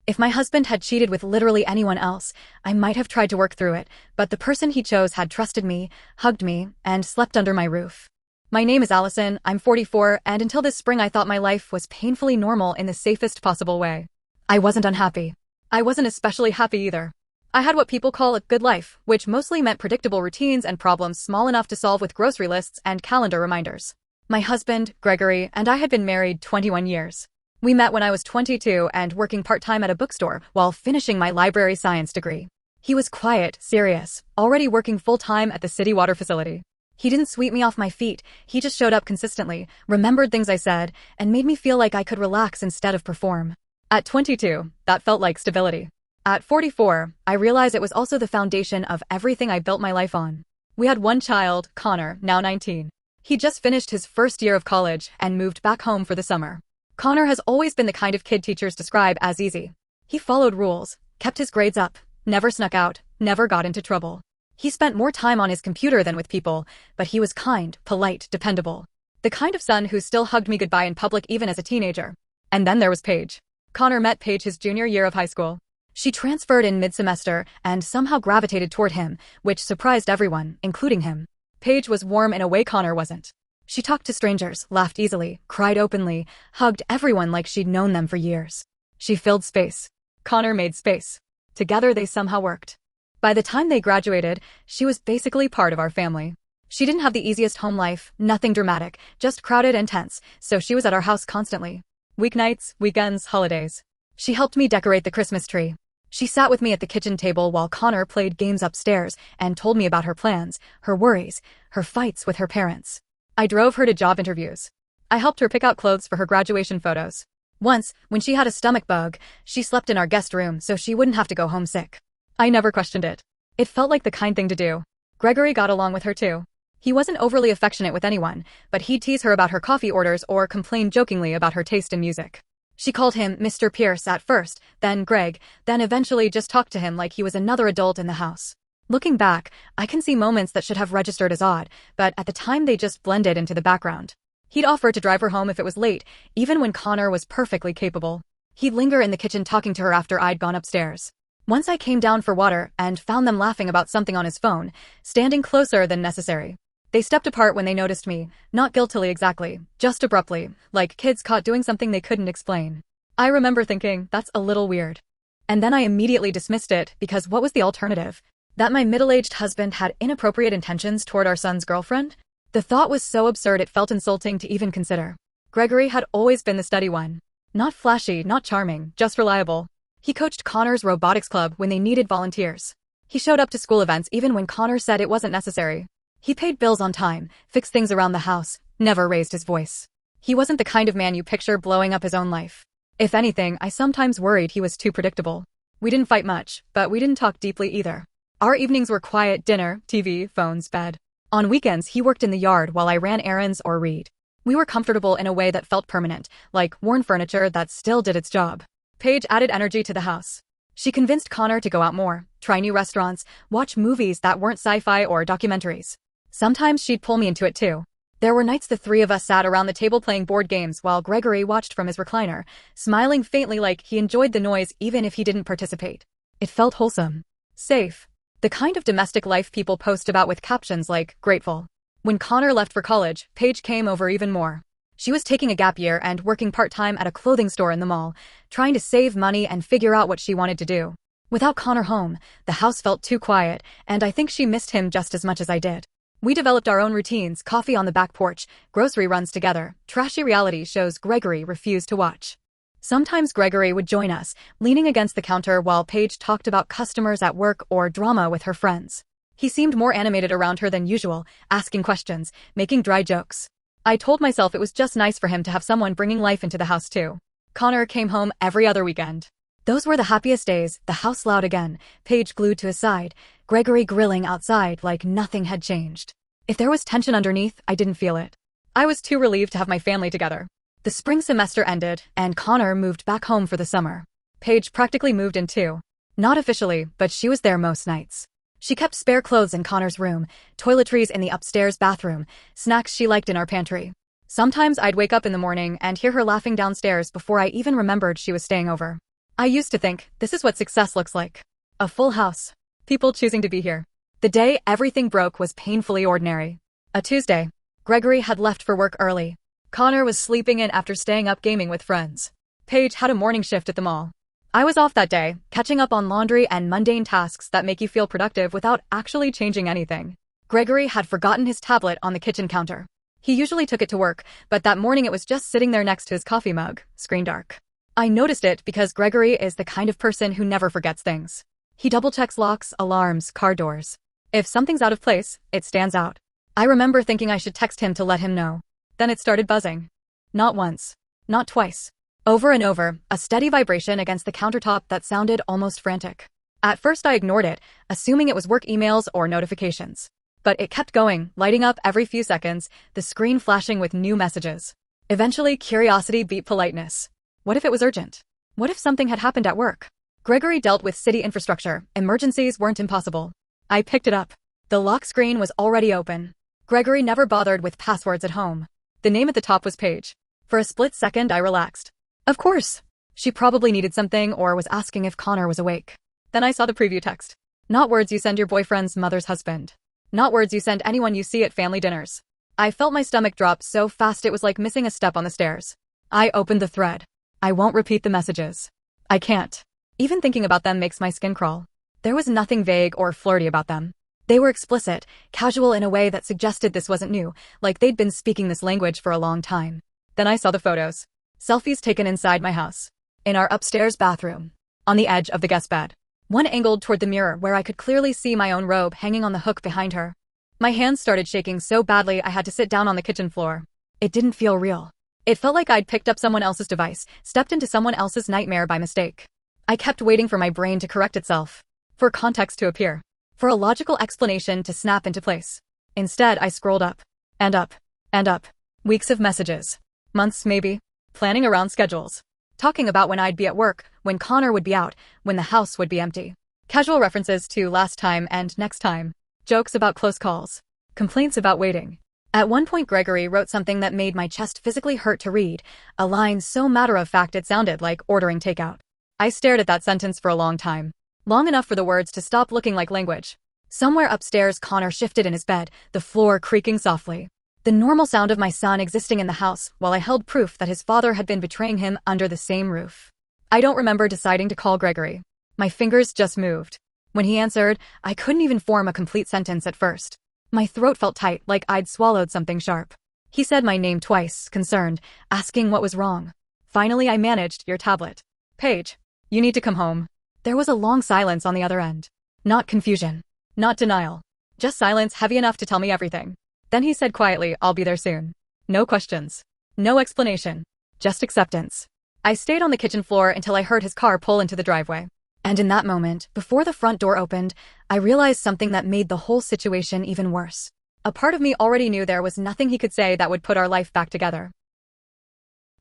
If my husband had cheated with literally anyone else, I might have tried to work through it, but the person he chose had trusted me, hugged me, and slept under my roof. My name is Allison, I'm 44, and until this spring I thought my life was painfully normal in the safest possible way. I wasn't unhappy. I wasn't especially happy either. I had what people call a good life, which mostly meant predictable routines and problems small enough to solve with grocery lists and calendar reminders. My husband, Gregory, and I had been married 21 years. We met when I was 22 and working part-time at a bookstore while finishing my library science degree. He was quiet, serious, already working full-time at the city water facility. He didn't sweep me off my feet, he just showed up consistently, remembered things I said, and made me feel like I could relax instead of perform. At 22, that felt like stability. At 44, I realized it was also the foundation of everything I built my life on. We had one child, Connor, now 19. He just finished his first year of college and moved back home for the summer. Connor has always been the kind of kid teachers describe as easy. He followed rules, kept his grades up, never snuck out, never got into trouble. He spent more time on his computer than with people, but he was kind, polite, dependable. The kind of son who still hugged me goodbye in public even as a teenager. And then there was Paige. Connor met Paige his junior year of high school. She transferred in mid-semester and somehow gravitated toward him, which surprised everyone, including him. Paige was warm in a way Connor wasn't. She talked to strangers, laughed easily, cried openly, hugged everyone like she'd known them for years. She filled space. Connor made space. Together they somehow worked. By the time they graduated, she was basically part of our family. She didn't have the easiest home life, nothing dramatic, just crowded and tense, so she was at our house constantly. Weeknights, weekends, holidays. She helped me decorate the Christmas tree. She sat with me at the kitchen table while Connor played games upstairs and told me about her plans, her worries, her fights with her parents. I drove her to job interviews. I helped her pick out clothes for her graduation photos. Once, when she had a stomach bug, she slept in our guest room so she wouldn't have to go home sick. I never questioned it. It felt like the kind thing to do. Gregory got along with her too. He wasn't overly affectionate with anyone, but he'd tease her about her coffee orders or complain jokingly about her taste in music. She called him Mr. Pierce at first, then Greg, then eventually just talked to him like he was another adult in the house. Looking back, I can see moments that should have registered as odd, but at the time they just blended into the background. He'd offer to drive her home if it was late, even when Connor was perfectly capable. He'd linger in the kitchen talking to her after I'd gone upstairs. Once I came down for water and found them laughing about something on his phone, standing closer than necessary. They stepped apart when they noticed me, not guiltily exactly, just abruptly, like kids caught doing something they couldn't explain. I remember thinking, that's a little weird. And then I immediately dismissed it because what was the alternative? That my middle-aged husband had inappropriate intentions toward our son's girlfriend? The thought was so absurd it felt insulting to even consider. Gregory had always been the steady one. Not flashy, not charming, just reliable. He coached Connor's robotics club when they needed volunteers. He showed up to school events even when Connor said it wasn't necessary. He paid bills on time, fixed things around the house, never raised his voice. He wasn't the kind of man you picture blowing up his own life. If anything, I sometimes worried he was too predictable. We didn't fight much, but we didn't talk deeply either. Our evenings were quiet: dinner, TV, phones, bed. On weekends, he worked in the yard while I ran errands or read. We were comfortable in a way that felt permanent, like worn furniture that still did its job. Paige added energy to the house. She convinced Connor to go out more, try new restaurants, watch movies that weren't sci-fi or documentaries. Sometimes she'd pull me into it too. There were nights the three of us sat around the table playing board games while Gregory watched from his recliner, smiling faintly like he enjoyed the noise even if he didn't participate. It felt wholesome. Safe. The kind of domestic life people post about with captions like, grateful. When Connor left for college, Paige came over even more. She was taking a gap year and working part-time at a clothing store in the mall, trying to save money and figure out what she wanted to do. Without Connor home, the house felt too quiet, and I think she missed him just as much as I did. We developed our own routines: coffee on the back porch, grocery runs together, trashy reality shows Gregory refused to watch. Sometimes Gregory would join us, leaning against the counter while Paige talked about customers at work or drama with her friends. He seemed more animated around her than usual, asking questions, making dry jokes. I told myself it was just nice for him to have someone bringing life into the house too. Connor came home every other weekend. Those were the happiest days, the house loud again, Paige glued to his side, Gregory grilling outside like nothing had changed. If there was tension underneath, I didn't feel it. I was too relieved to have my family together. The spring semester ended, and Connor moved back home for the summer. Paige practically moved in too. Not officially, but she was there most nights. She kept spare clothes in Connor's room, toiletries in the upstairs bathroom, snacks she liked in our pantry. Sometimes I'd wake up in the morning and hear her laughing downstairs before I even remembered she was staying over. I used to think, this is what success looks like. A full house. People choosing to be here. The day everything broke was painfully ordinary. A Tuesday. Gregory had left for work early. Connor was sleeping in after staying up gaming with friends. Paige had a morning shift at the mall. I was off that day, catching up on laundry and mundane tasks that make you feel productive without actually changing anything. Gregory had forgotten his tablet on the kitchen counter. He usually took it to work, but that morning it was just sitting there next to his coffee mug, screen dark. I noticed it because Gregory is the kind of person who never forgets things. He double-checks locks, alarms, car doors. If something's out of place, it stands out. I remember thinking I should text him to let him know. Then it started buzzing. Not once. Not twice. Over and over, a steady vibration against the countertop that sounded almost frantic. At first I ignored it, assuming it was work emails or notifications. But it kept going, lighting up every few seconds, the screen flashing with new messages. Eventually, curiosity beat politeness. What if it was urgent? What if something had happened at work? Gregory dealt with city infrastructure. Emergencies weren't impossible. I picked it up. The lock screen was already open. Gregory never bothered with passwords at home. The name at the top was Paige. For a split second, I relaxed. Of course. She probably needed something or was asking if Connor was awake. Then I saw the preview text. Not words you send your boyfriend's mother's husband. Not words you send anyone you see at family dinners. I felt my stomach drop so fast it was like missing a step on the stairs. I opened the thread. I won't repeat the messages. I can't. Even thinking about them makes my skin crawl. There was nothing vague or flirty about them. They were explicit, casual in a way that suggested this wasn't new, like they'd been speaking this language for a long time. Then I saw the photos. Selfies taken inside my house. In our upstairs bathroom. On the edge of the guest bed. One angled toward the mirror where I could clearly see my own robe hanging on the hook behind her. My hands started shaking so badly I had to sit down on the kitchen floor. It didn't feel real. It felt like I'd picked up someone else's device, stepped into someone else's nightmare by mistake. I kept waiting for my brain to correct itself. For context to appear. For a logical explanation to snap into place. Instead, I scrolled up. And up. And up. Weeks of messages. Months, maybe. Planning around schedules. Talking about when I'd be at work, when Connor would be out, when the house would be empty. Casual references to last time and next time. Jokes about close calls. Complaints about waiting. At one point Gregory wrote something that made my chest physically hurt to read, a line so matter-of-fact it sounded like ordering takeout. I stared at that sentence for a long time. Long enough for the words to stop looking like language. Somewhere upstairs Connor shifted in his bed, the floor creaking softly. The normal sound of my son existing in the house while I held proof that his father had been betraying him under the same roof. I don't remember deciding to call Gregory. My fingers just moved. When he answered, I couldn't even form a complete sentence at first. My throat felt tight, like I'd swallowed something sharp. He said my name twice, concerned, asking what was wrong. Finally I managed, your tablet. Paige, you need to come home. There was a long silence on the other end. Not confusion. Not denial. Just silence heavy enough to tell me everything. Then he said quietly, I'll be there soon. No questions. No explanation. Just acceptance. I stayed on the kitchen floor until I heard his car pull into the driveway. And in that moment, before the front door opened, I realized something that made the whole situation even worse. A part of me already knew there was nothing he could say that would put our life back together.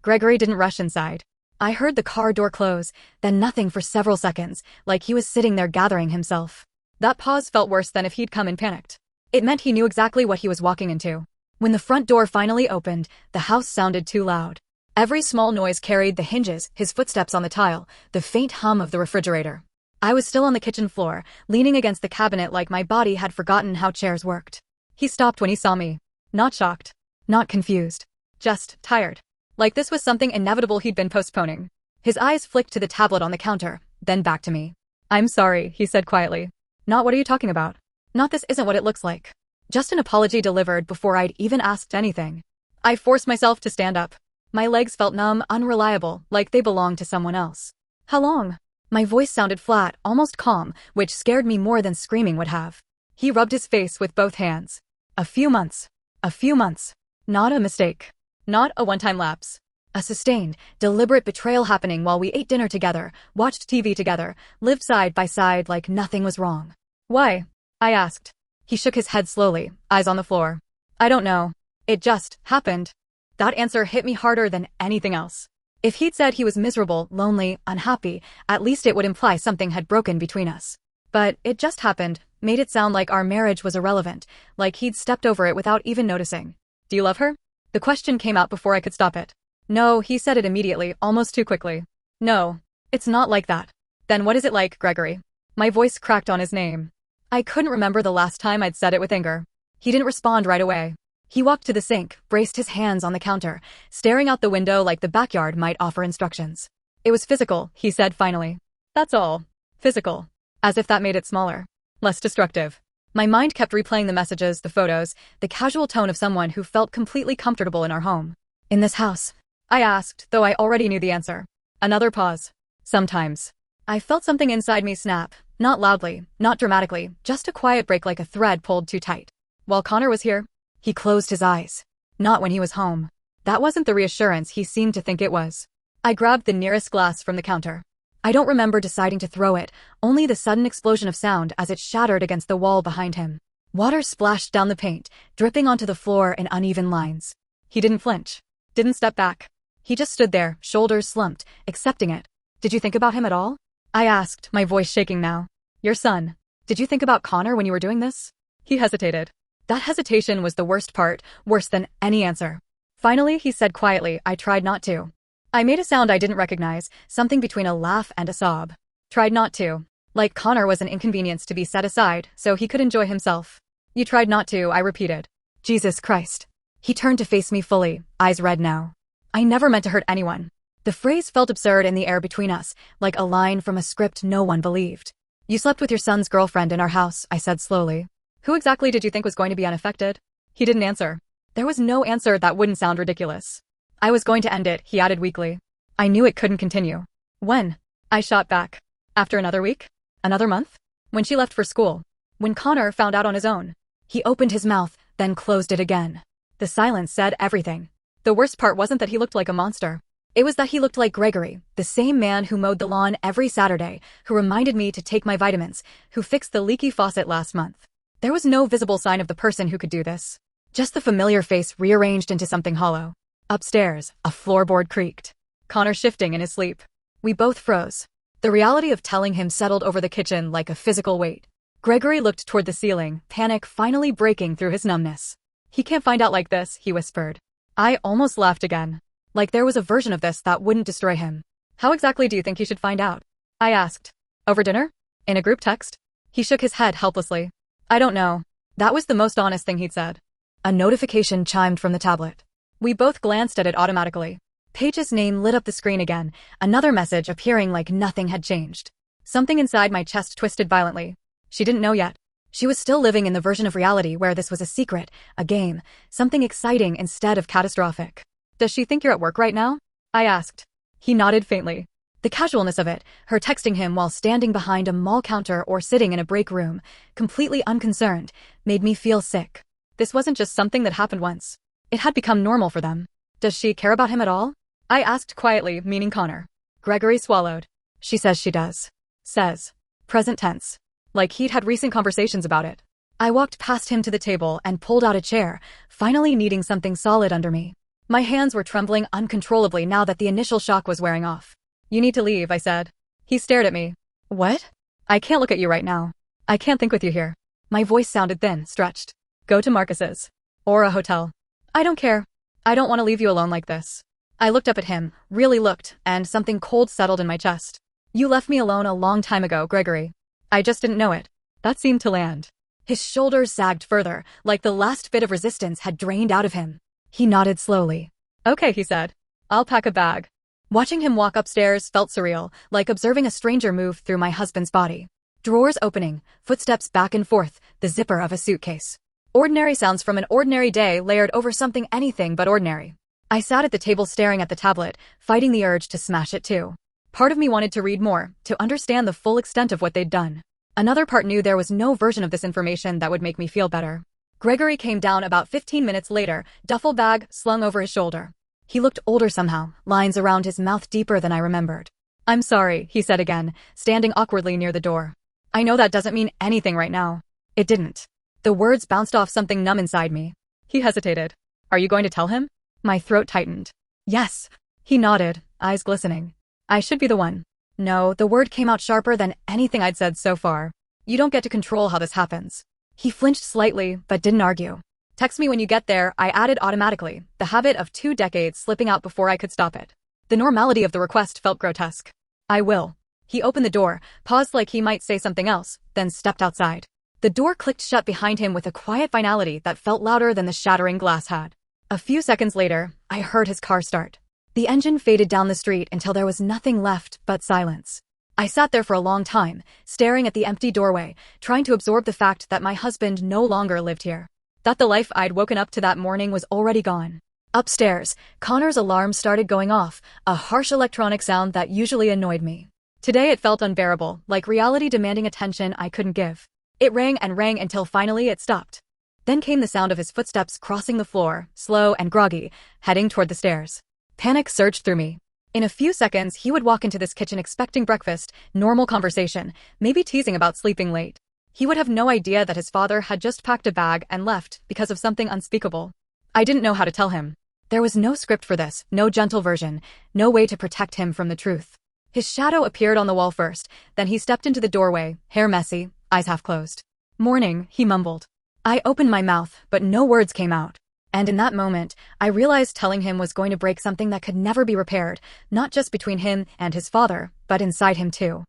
Gregory didn't rush inside. I heard the car door close, then nothing for several seconds, like he was sitting there gathering himself. That pause felt worse than if he'd come and panicked. It meant he knew exactly what he was walking into. When the front door finally opened, the house sounded too loud. Every small noise carried the hinges, his footsteps on the tile, the faint hum of the refrigerator. I was still on the kitchen floor, leaning against the cabinet like my body had forgotten how chairs worked. He stopped when he saw me. Not shocked. Not confused. Just tired. Like this was something inevitable he'd been postponing. His eyes flicked to the tablet on the counter, then back to me. I'm sorry, he said quietly. Not what are you talking about? Not this isn't what it looks like. Just an apology delivered before I'd even asked anything. I forced myself to stand up. My legs felt numb, unreliable, like they belonged to someone else. How long? My voice sounded flat, almost calm, which scared me more than screaming would have. He rubbed his face with both hands. A few months. A few months. Not a mistake. Not a one-time lapse. A sustained, deliberate betrayal happening while we ate dinner together, watched TV together, lived side by side like nothing was wrong. Why? I asked. He shook his head slowly, eyes on the floor. I don't know. It just happened. That answer hit me harder than anything else. If he'd said he was miserable, lonely, unhappy, at least it would imply something had broken between us. But it just happened, made it sound like our marriage was irrelevant, like he'd stepped over it without even noticing. Do you love her? The question came out before I could stop it. No, he said it immediately, almost too quickly. No. It's not like that. Then what is it like, Gregory? My voice cracked on his name. I couldn't remember the last time I'd said it with anger. He didn't respond right away. He walked to the sink, braced his hands on the counter, staring out the window like the backyard might offer instructions. It was physical, he said finally. That's all. Physical. As if that made it smaller. Less destructive. My mind kept replaying the messages, the photos, the casual tone of someone who felt completely comfortable in our home. In this house? I asked, though I already knew the answer. Another pause. Sometimes. I felt something inside me snap, not loudly, not dramatically, just a quiet break like a thread pulled too tight. While Connor was here, he closed his eyes. Not when he was home. That wasn't the reassurance he seemed to think it was. I grabbed the nearest glass from the counter. I don't remember deciding to throw it, only the sudden explosion of sound as it shattered against the wall behind him. Water splashed down the paint, dripping onto the floor in uneven lines. He didn't flinch. Didn't step back. He just stood there, shoulders slumped, accepting it. Did you think about him at all? I asked, my voice shaking now. Your son. Did you think about Connor when you were doing this? He hesitated. That hesitation was the worst part, worse than any answer. Finally, he said quietly, I tried not to. I made a sound I didn't recognize, something between a laugh and a sob. Tried not to. Like Connor was an inconvenience to be set aside, so he could enjoy himself. You tried not to, I repeated. Jesus Christ. He turned to face me fully, eyes red now. I never meant to hurt anyone. The phrase felt absurd in the air between us, like a line from a script no one believed. You slept with your son's girlfriend in our house, I said slowly. Who exactly did you think was going to be unaffected? He didn't answer. There was no answer that wouldn't sound ridiculous. I was going to end it, he added weakly. I knew it couldn't continue. When? I shot back. After another week? Another month? When she left for school. When Connor found out on his own. He opened his mouth, then closed it again. The silence said everything. The worst part wasn't that he looked like a monster. It was that he looked like Gregory, the same man who mowed the lawn every Saturday, who reminded me to take my vitamins, who fixed the leaky faucet last month. There was no visible sign of the person who could do this. Just the familiar face rearranged into something hollow. Upstairs, a floorboard creaked. Connor shifting in his sleep. We both froze. The reality of telling him settled over the kitchen like a physical weight. Gregory looked toward the ceiling, panic finally breaking through his numbness. He can't find out like this, he whispered. I almost laughed again. Like there was a version of this that wouldn't destroy him. How exactly do you think he should find out? I asked. Over dinner? In a group text? He shook his head helplessly. I don't know. That was the most honest thing he'd said. A notification chimed from the tablet. We both glanced at it automatically. Paige's name lit up the screen again, another message appearing like nothing had changed. Something inside my chest twisted violently. She didn't know yet. She was still living in the version of reality where this was a secret, a game, something exciting instead of catastrophic. Does she think you're at work right now? I asked. He nodded faintly. The casualness of it, her texting him while standing behind a mall counter or sitting in a break room, completely unconcerned, made me feel sick. This wasn't just something that happened once. It had become normal for them. Does she care about him at all? I asked quietly, meaning Connor. Gregory swallowed. She says she does. Says. Present tense. Like he'd had recent conversations about it. I walked past him to the table and pulled out a chair, finally needing something solid under me. My hands were trembling uncontrollably now that the initial shock was wearing off. You need to leave, I said. He stared at me. What? I can't look at you right now. I can't think with you here. My voice sounded thin, stretched. Go to Marcus's. Or a hotel. I don't care. I don't want to leave you alone like this. I looked up at him, really looked, and something cold settled in my chest. You left me alone a long time ago, Gregory. I just didn't know it. That seemed to land. His shoulders sagged further, like the last bit of resistance had drained out of him. He nodded slowly. Okay, he said. I'll pack a bag. Watching him walk upstairs felt surreal, like observing a stranger move through my husband's body. Drawers opening, footsteps back and forth, the zipper of a suitcase. Ordinary sounds from an ordinary day layered over something anything but ordinary. I sat at the table staring at the tablet, fighting the urge to smash it too. Part of me wanted to read more, to understand the full extent of what they'd done. Another part knew there was no version of this information that would make me feel better. Gregory came down about 15 minutes later, duffel bag slung over his shoulder. He looked older somehow, lines around his mouth deeper than I remembered. I'm sorry, he said again, standing awkwardly near the door. I know that doesn't mean anything right now. It didn't. The words bounced off something numb inside me. He hesitated. Are you going to tell him? My throat tightened. Yes. He nodded, eyes glistening. I should be the one. No, the word came out sharper than anything I'd said so far. You don't get to control how this happens. He flinched slightly, but didn't argue. Text me when you get there, I added automatically, the habit of 2 decades slipping out before I could stop it. The normality of the request felt grotesque. I will. He opened the door, paused like he might say something else, then stepped outside. The door clicked shut behind him with a quiet finality that felt louder than the shattering glass had. A few seconds later, I heard his car start. The engine faded down the street until there was nothing left but silence. I sat there for a long time, staring at the empty doorway, trying to absorb the fact that my husband no longer lived here. That the life I'd woken up to that morning was already gone. Upstairs, Connor's alarm started going off, a harsh electronic sound that usually annoyed me. Today it felt unbearable, like reality demanding attention I couldn't give. It rang and rang until finally it stopped. Then came the sound of his footsteps crossing the floor, slow and groggy, heading toward the stairs. Panic surged through me. In a few seconds, he would walk into this kitchen expecting breakfast, normal conversation, maybe teasing about sleeping late. He would have no idea that his father had just packed a bag and left because of something unspeakable. I didn't know how to tell him. There was no script for this, no gentle version, no way to protect him from the truth. His shadow appeared on the wall first, then he stepped into the doorway, hair messy, eyes half closed. "Morning," he mumbled. I opened my mouth, but no words came out. And in that moment, I realized telling him was going to break something that could never be repaired, not just between him and his father, but inside him too.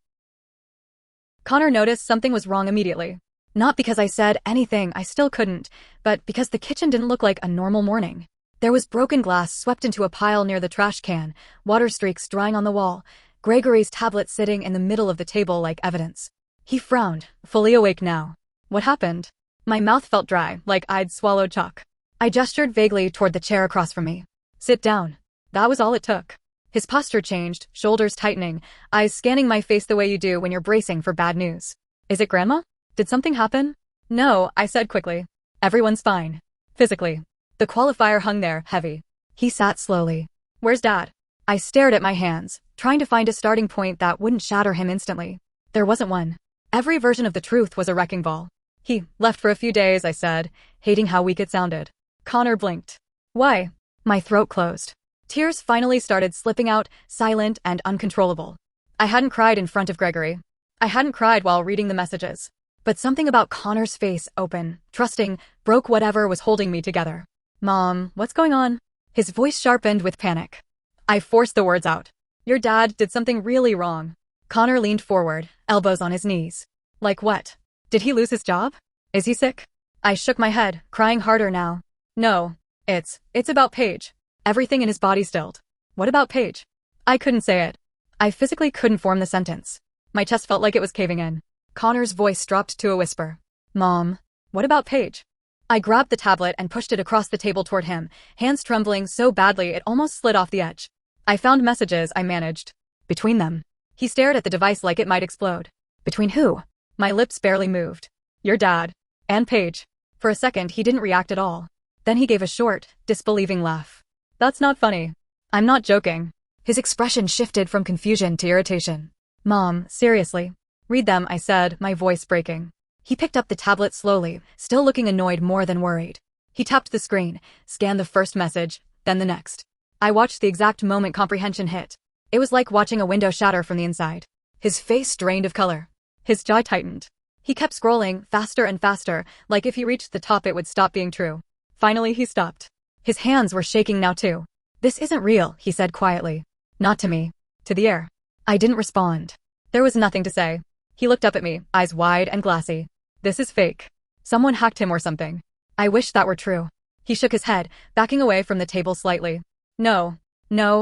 Connor noticed something was wrong immediately. Not because I said anything I still couldn't, but because the kitchen didn't look like a normal morning. There was broken glass swept into a pile near the trash can, water streaks drying on the wall, Gregory's tablet sitting in the middle of the table like evidence. He frowned, fully awake now. What happened? My mouth felt dry, like I'd swallowed chalk. I gestured vaguely toward the chair across from me. "Sit down." That was all it took. His posture changed, shoulders tightening, eyes scanning my face the way you do when you're bracing for bad news. "Is it Grandma? Did something happen?" "No," I said quickly. "Everyone's fine. Physically." The qualifier hung there, heavy. He sat slowly. "Where's Dad?" I stared at my hands, trying to find a starting point that wouldn't shatter him instantly. There wasn't one. Every version of the truth was a wrecking ball. "He left for a few days," I said, hating how weak it sounded. Connor blinked. "Why?" My throat closed. Tears finally started slipping out, silent and uncontrollable. I hadn't cried in front of Gregory. I hadn't cried while reading the messages. But something about Connor's face, open, trusting, broke whatever was holding me together. "Mom, what's going on?" His voice sharpened with panic. I forced the words out. "Your dad did something really wrong." Connor leaned forward, elbows on his knees. "Like what? Did he lose his job? Is he sick?" I shook my head, crying harder now. "No. It's about Paige." Everything in his body stilled. "What about Paige?" I couldn't say it. I physically couldn't form the sentence. My chest felt like it was caving in. Connor's voice dropped to a whisper. "Mom, what about Paige?" I grabbed the tablet and pushed it across the table toward him, hands trembling so badly it almost slid off the edge. I found messages I managed. Between them. He stared at the device like it might explode. "Between who?" My lips barely moved. "Your dad. And Paige." For a second he didn't react at all. Then he gave a short, disbelieving laugh. "That's not funny." "I'm not joking." His expression shifted from confusion to irritation. "Mom, seriously." "Read them," I said, my voice breaking. He picked up the tablet slowly, still looking annoyed more than worried. He tapped the screen, scanned the first message, then the next. I watched the exact moment comprehension hit. It was like watching a window shatter from the inside. His face drained of color. His jaw tightened. He kept scrolling, faster and faster, like if he reached the top it would stop being true. Finally he stopped. His hands were shaking now too. "This isn't real," he said quietly. "Not to me. To the air." I didn't respond. There was nothing to say. He looked up at me, eyes wide and glassy. "This is fake. Someone hacked him or something." I wished that were true. He shook his head, backing away from the table slightly. No,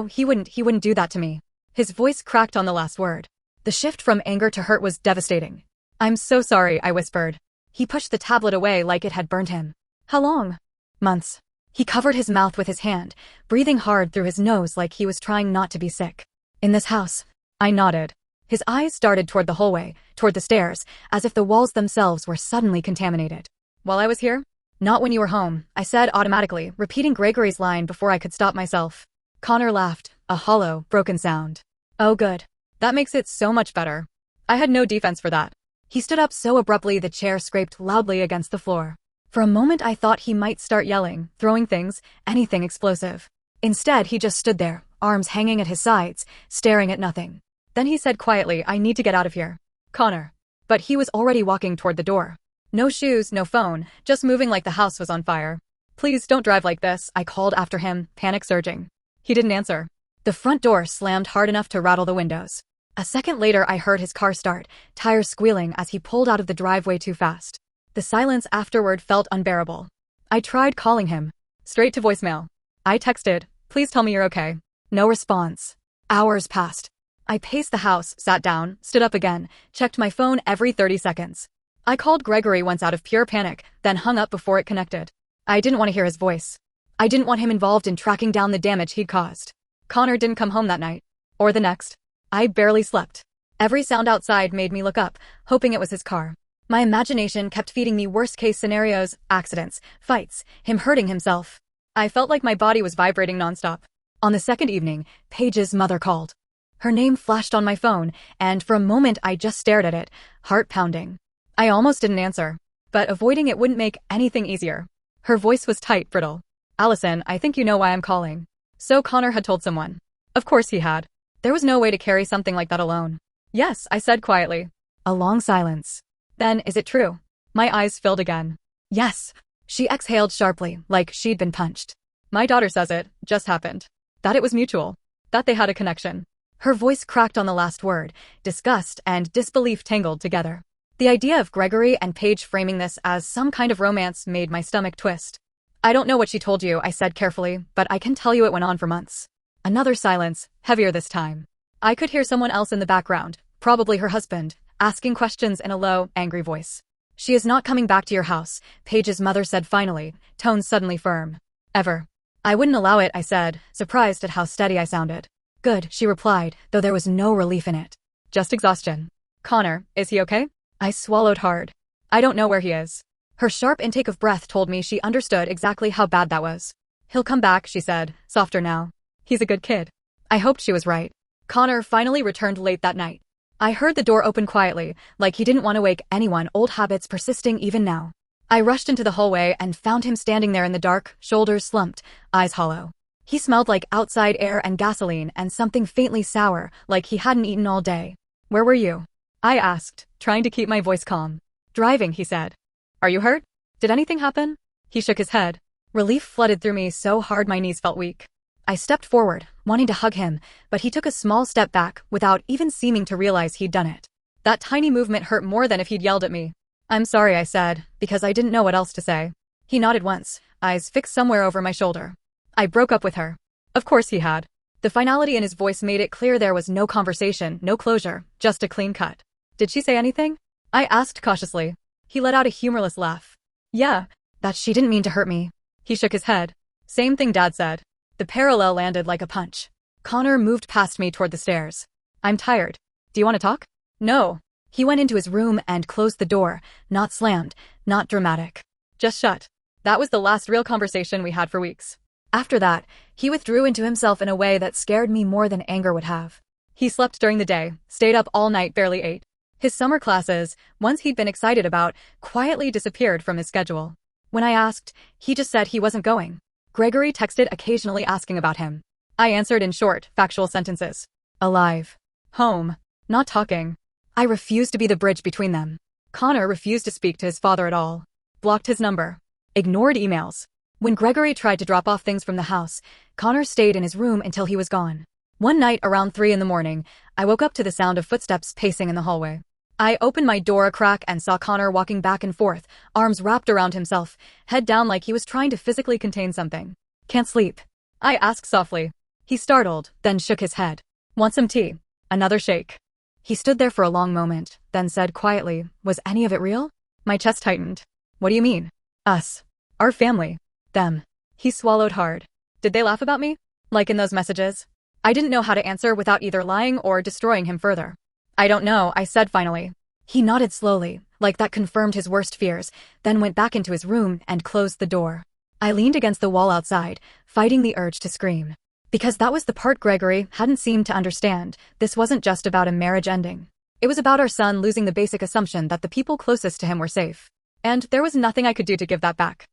he wouldn't do that to me." His voice cracked on the last word. The shift from anger to hurt was devastating. "I'm so sorry," I whispered. He pushed the tablet away like it had burned him. "How long?" "Months." He covered his mouth with his hand, breathing hard through his nose like he was trying not to be sick. "In this house." I nodded. His eyes darted toward the hallway, toward the stairs, as if the walls themselves were suddenly contaminated. "While I was here?" "Not when you were home," I said automatically, repeating Gregory's line before I could stop myself. Connor laughed, a hollow, broken sound. "Oh good. That makes it so much better." I had no defense for that. He stood up so abruptly the chair scraped loudly against the floor. For a moment I thought he might start yelling, throwing things, anything explosive. Instead he just stood there, arms hanging at his sides, staring at nothing. Then he said quietly, "I need to get out of here." "Connor." But he was already walking toward the door. No shoes, no phone, just moving like the house was on fire. "Please don't drive like this," I called after him, panic surging. He didn't answer. The front door slammed hard enough to rattle the windows. A second later, I heard his car start, tires squealing as he pulled out of the driveway too fast. The silence afterward felt unbearable. I tried calling him. Straight to voicemail. I texted, "Please tell me you're okay." No response. Hours passed. I paced the house, sat down, stood up again, checked my phone every 30 seconds. I called Gregory once out of pure panic, then hung up before it connected. I didn't want to hear his voice. I didn't want him involved in tracking down the damage he'd caused. Connor didn't come home that night. Or the next. I barely slept. Every sound outside made me look up, hoping it was his car. My imagination kept feeding me worst-case scenarios, accidents, fights, him hurting himself. I felt like my body was vibrating nonstop. On the second evening, Paige's mother called. Her name flashed on my phone, and for a moment I just stared at it, heart pounding. I almost didn't answer, but avoiding it wouldn't make anything easier. Her voice was tight, brittle. "Allison, I think you know why I'm calling." So Connor had told someone. Of course he had. There was no way to carry something like that alone. "Yes," I said quietly. A long silence. "Then, is it true?" My eyes filled again. "Yes." She exhaled sharply, like she'd been punched. "My daughter says it just happened. That it was mutual. That they had a connection." Her voice cracked on the last word, disgust and disbelief tangled together. The idea of Gregory and Paige framing this as some kind of romance made my stomach twist. "I don't know what she told you," I said carefully, "but I can tell you it went on for months." Another silence, heavier this time. I could hear someone else in the background, probably her husband, asking questions in a low, angry voice. "She is not coming back to your house," Paige's mother said finally, tone suddenly firm. "Ever." "I wouldn't allow it," I said, surprised at how steady I sounded. "Good," she replied, though there was no relief in it. "Just exhaustion." "Connor, is he okay?" I swallowed hard. "I don't know where he is." Her sharp intake of breath told me she understood exactly how bad that was. "He'll come back," she said, softer now. "He's a good kid." I hoped she was right. Connor finally returned late that night. I heard the door open quietly, like he didn't want to wake anyone, old habits persisting even now. I rushed into the hallway and found him standing there in the dark, shoulders slumped, eyes hollow. He smelled like outside air and gasoline and something faintly sour, like he hadn't eaten all day. "Where were you?" I asked, trying to keep my voice calm. "Driving," he said. "Are you hurt? Did anything happen?" He shook his head. Relief flooded through me so hard my knees felt weak. I stepped forward, wanting to hug him, but he took a small step back without even seeming to realize he'd done it. That tiny movement hurt more than if he'd yelled at me. "I'm sorry," I said, because I didn't know what else to say. He nodded once, eyes fixed somewhere over my shoulder. I broke up with her. Of course he had. The finality in his voice made it clear there was no conversation, no closure, just a clean cut. "Did she say anything?" I asked cautiously. He let out a humorless laugh. "Yeah, that she didn't mean to hurt me." He shook his head. "Same thing Dad said." The parallel landed like a punch. Connor moved past me toward the stairs. "I'm tired. Do you want to talk?" "No." He went into his room and closed the door, not slammed, not dramatic. Just shut. That was the last real conversation we had for weeks. After that, he withdrew into himself in a way that scared me more than anger would have. He slept during the day, stayed up all night, barely ate. His summer classes, ones he'd been excited about, quietly disappeared from his schedule. When I asked, he just said he wasn't going. Gregory texted occasionally asking about him. I answered in short, factual sentences. Alive. Home. Not talking. I refused to be the bridge between them. Connor refused to speak to his father at all. Blocked his number. Ignored emails. When Gregory tried to drop off things from the house, Connor stayed in his room until he was gone. One night around 3 a.m, I woke up to the sound of footsteps pacing in the hallway. I opened my door a crack and saw Connor walking back and forth, arms wrapped around himself, head down like he was trying to physically contain something. "Can't sleep?" I asked softly. He startled, then shook his head. "Want some tea?" Another shake. He stood there for a long moment, then said quietly, "Was any of it real?" My chest tightened. "What do you mean?" "Us. Our family. Them." He swallowed hard. "Did they laugh about me? Like in those messages?" I didn't know how to answer without either lying or destroying him further. "I don't know," I said finally. He nodded slowly, like that confirmed his worst fears, then went back into his room and closed the door. I leaned against the wall outside, fighting the urge to scream. Because that was the part Gregory hadn't seemed to understand. This wasn't just about a marriage ending. It was about our son losing the basic assumption that the people closest to him were safe. And there was nothing I could do to give that back.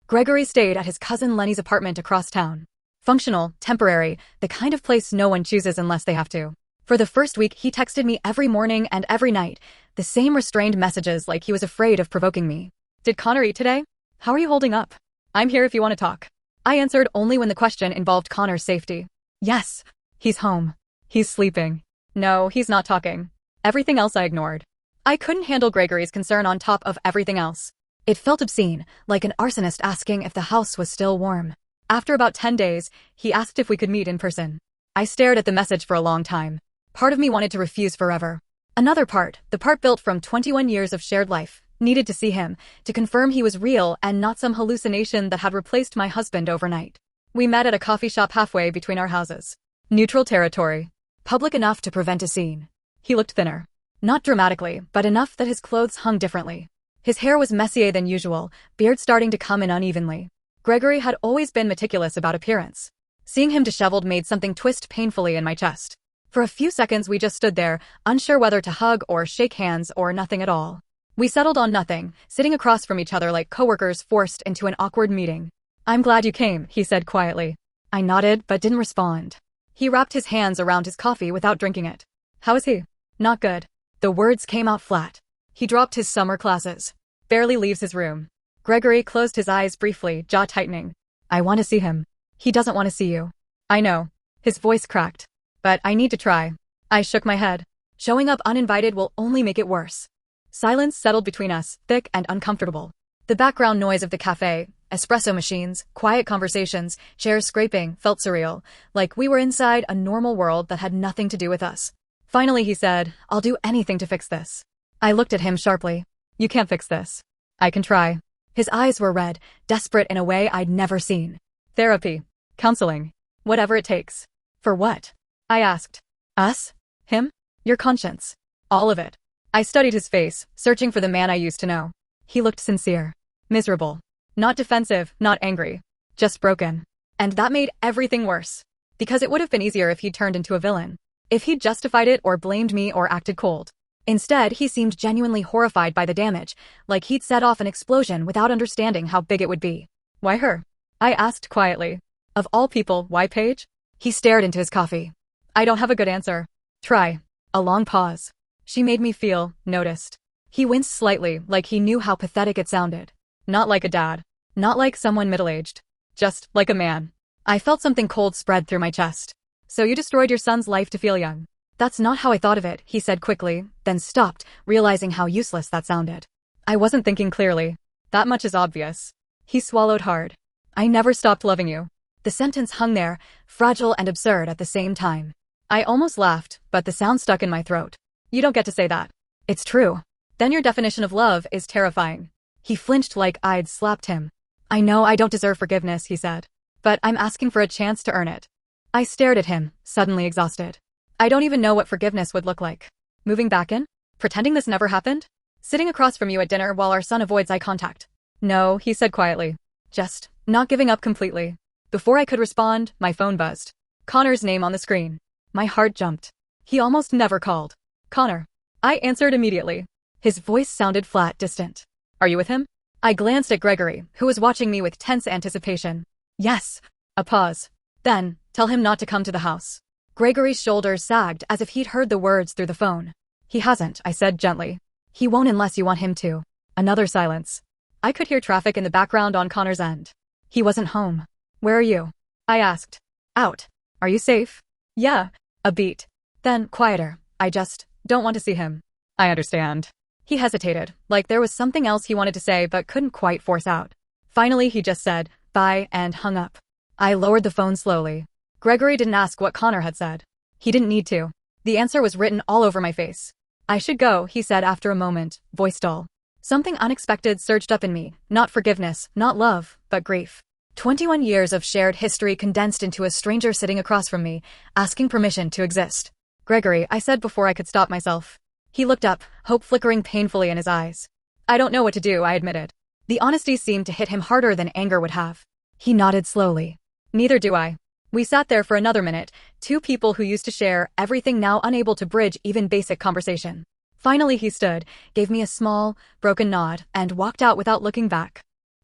Gregory stayed at his cousin Lenny's apartment across town. Functional, temporary, the kind of place no one chooses unless they have to. For the first week, he texted me every morning and every night, the same restrained messages like he was afraid of provoking me. "Did Connor eat today? How are you holding up? I'm here if you want to talk." I answered only when the question involved Connor's safety. "Yes. He's home. He's sleeping." No, he's not talking. Everything else I ignored. I couldn't handle Gregory's concern on top of everything else. It felt obscene, like an arsonist asking if the house was still warm. After about 10 days, he asked if we could meet in person. I stared at the message for a long time. Part of me wanted to refuse forever. Another part, the part built from 21 years of shared life, needed to see him, to confirm he was real and not some hallucination that had replaced my husband overnight. We met at a coffee shop halfway between our houses. Neutral territory. Public enough to prevent a scene. He looked thinner. Not dramatically, but enough that his clothes hung differently. His hair was messier than usual, beard starting to come in unevenly. Gregory had always been meticulous about appearance. Seeing him disheveled made something twist painfully in my chest. For a few seconds we just stood there, unsure whether to hug or shake hands or nothing at all. We settled on nothing, sitting across from each other like coworkers forced into an awkward meeting. "I'm glad you came," he said quietly. I nodded but didn't respond. He wrapped his hands around his coffee without drinking it. "How is he?" "Not good." The words came out flat. He dropped his summer classes. Barely leaves his room. Gregory closed his eyes briefly, jaw tightening. "I want to see him." "He doesn't want to see you." "I know." His voice cracked. "But I need to try." I shook my head. Showing up uninvited will only make it worse. Silence settled between us, thick and uncomfortable. The background noise of the cafe, espresso machines, quiet conversations, chairs scraping, felt surreal, like we were inside a normal world that had nothing to do with us. Finally he said, "I'll do anything to fix this." I looked at him sharply. "You can't fix this." "I can try." His eyes were red, desperate in a way I'd never seen. "Therapy. Counseling. Whatever it takes." "For what?" I asked. "Us? Him? Your conscience. All of it." I studied his face, searching for the man I used to know. He looked sincere. Miserable. Not defensive, not angry. Just broken. And that made everything worse. Because it would have been easier if he'd turned into a villain. If he'd justified it or blamed me or acted cold. Instead, he seemed genuinely horrified by the damage, like he'd set off an explosion without understanding how big it would be. "Why her?" I asked quietly. "Of all people, why Paige?" He stared into his coffee. "I don't have a good answer." "Try." A long pause. "She made me feel noticed." He winced slightly, like he knew how pathetic it sounded. "Not like a dad. Not like someone middle-aged. Just like a man." I felt something cold spread through my chest. "So you destroyed your son's life to feel young." "That's not how I thought of it," he said quickly, then stopped, realizing how useless that sounded. I wasn't thinking clearly. "That much is obvious." He swallowed hard. "I never stopped loving you." The sentence hung there, fragile and absurd at the same time. I almost laughed, but the sound stuck in my throat. "You don't get to say that." "It's true." "Then your definition of love is terrifying." He flinched like I'd slapped him. "I know I don't deserve forgiveness," he said. "But I'm asking for a chance to earn it." I stared at him, suddenly exhausted. I don't even know what forgiveness would look like. Moving back in? Pretending this never happened? Sitting across from you at dinner while our son avoids eye contact? "No," he said quietly. "Just not giving up completely." Before I could respond, my phone buzzed. Connor's name on the screen. My heart jumped. He almost never called. "Connor." I answered immediately. His voice sounded flat, distant. "Are you with him?" I glanced at Gregory, who was watching me with tense anticipation. "Yes." A pause. "Then, tell him not to come to the house." Gregory's shoulders sagged as if he'd heard the words through the phone. "He hasn't," I said gently. "He won't unless you want him to." Another silence. I could hear traffic in the background on Connor's end. He wasn't home. "Where are you?" I asked. "Out." "Are you safe?" "Yeah." A beat. Then, quieter. "I just don't want to see him." "I understand." He hesitated, like there was something else he wanted to say but couldn't quite force out. Finally, he just said, "Bye," and hung up. I lowered the phone slowly. Gregory didn't ask what Connor had said. He didn't need to. The answer was written all over my face. "I should go," he said after a moment, voice dull. Something unexpected surged up in me, not forgiveness, not love, but grief. 21 years of shared history condensed into a stranger sitting across from me, asking permission to exist. "Gregory," I said before I could stop myself. He looked up, hope flickering painfully in his eyes. "I don't know what to do," I admitted. The honesty seemed to hit him harder than anger would have. He nodded slowly. "Neither do I." We sat there for another minute, two people who used to share everything now unable to bridge even basic conversation. Finally he stood, gave me a small, broken nod, and walked out without looking back.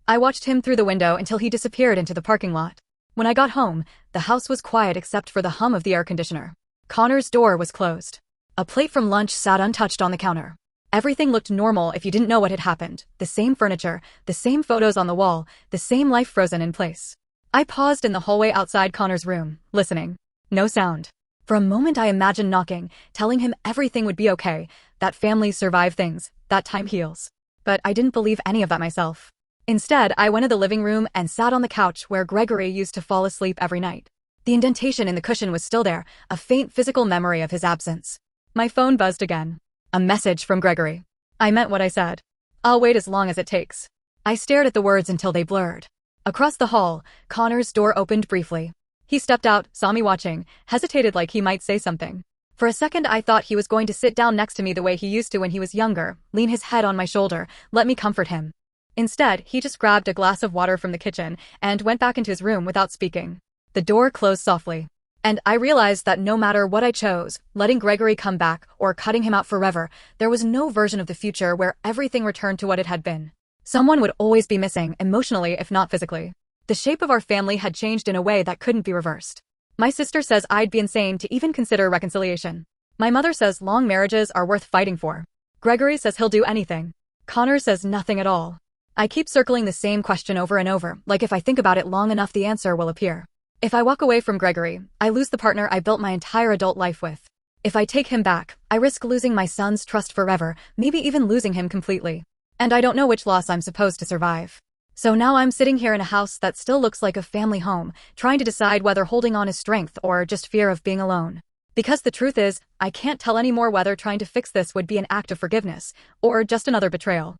I watched him through the window until he disappeared into the parking lot. When I got home, the house was quiet except for the hum of the air conditioner. Connor's door was closed. A plate from lunch sat untouched on the counter. Everything looked normal if you didn't know what had happened. The same furniture, the same photos on the wall, the same life frozen in place. I paused in the hallway outside Connor's room, listening. No sound. For a moment I imagined knocking, telling him everything would be okay, that families survive things, that time heals. But I didn't believe any of that myself. Instead, I went to the living room and sat on the couch where Gregory used to fall asleep every night. The indentation in the cushion was still there, a faint physical memory of his absence. My phone buzzed again. A message from Gregory. I meant what I said. I'll wait as long as it takes. I stared at the words until they blurred. Across the hall, Connor's door opened briefly. He stepped out, saw me watching, hesitated like he might say something. For a second I thought he was going to sit down next to me the way he used to when he was younger, lean his head on my shoulder, let me comfort him. Instead, he just grabbed a glass of water from the kitchen and went back into his room without speaking. The door closed softly. And I realized that no matter what I chose, letting Gregory come back or cutting him out forever, there was no version of the future where everything returned to what it had been. Someone would always be missing, emotionally if not physically. The shape of our family had changed in a way that couldn't be reversed. My sister says I'd be insane to even consider reconciliation. My mother says long marriages are worth fighting for. Gregory says he'll do anything. Connor says nothing at all. I keep circling the same question over and over, like if I think about it long enough the answer will appear. If I walk away from Gregory, I lose the partner I built my entire adult life with. If I take him back, I risk losing my son's trust forever, maybe even losing him completely. And I don't know which loss I'm supposed to survive. So now I'm sitting here in a house that still looks like a family home, trying to decide whether holding on is strength or just fear of being alone. Because the truth is, I can't tell anymore whether trying to fix this would be an act of forgiveness, or just another betrayal.